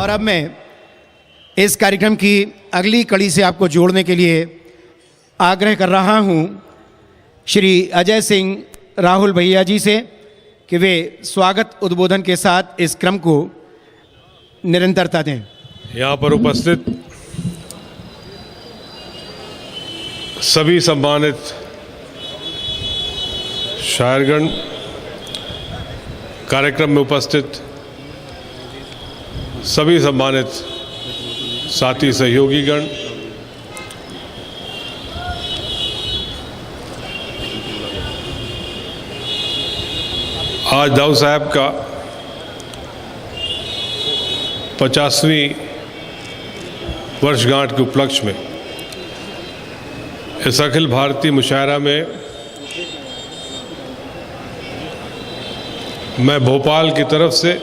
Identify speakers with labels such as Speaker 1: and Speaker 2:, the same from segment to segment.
Speaker 1: और अब मैं इस कार्यक्रम की अगली कड़ी से आपको जोड़ने के लिए आग्रह कर रहा हूं श्री अजय सिंह राहुल भैया जी से कि वे स्वागत उद्बोधन के साथ इस क्रम को निरंतरता दें।
Speaker 2: यहाँ पर उपस्थित सभी सम्मानित शायरगण, कार्यक्रम में उपस्थित सभी सम्मानित साथी सहयोगीगण, आज दाऊ साहब का 50वीं वर्षगांठ के उपलक्ष्य में इस अखिल भारतीय मुशायरा में मैं भोपाल की तरफ से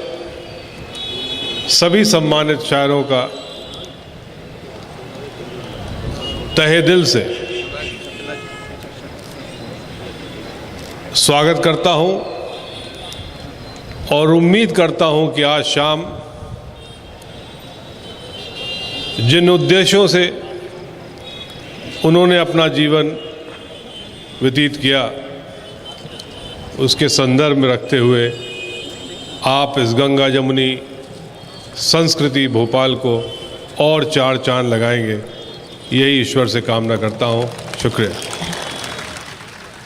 Speaker 2: सभी सम्मानित शायरों का तहे दिल से स्वागत करता हूं और उम्मीद करता हूं कि आज शाम जिन उद्देश्यों से उन्होंने अपना जीवन व्यतीत किया उसके संदर्भ में रखते हुए आप इस गंगा जमुनी संस्कृति भोपाल को और चार चांद लगाएंगे, यही ईश्वर से कामना करता हूं। शुक्रिया।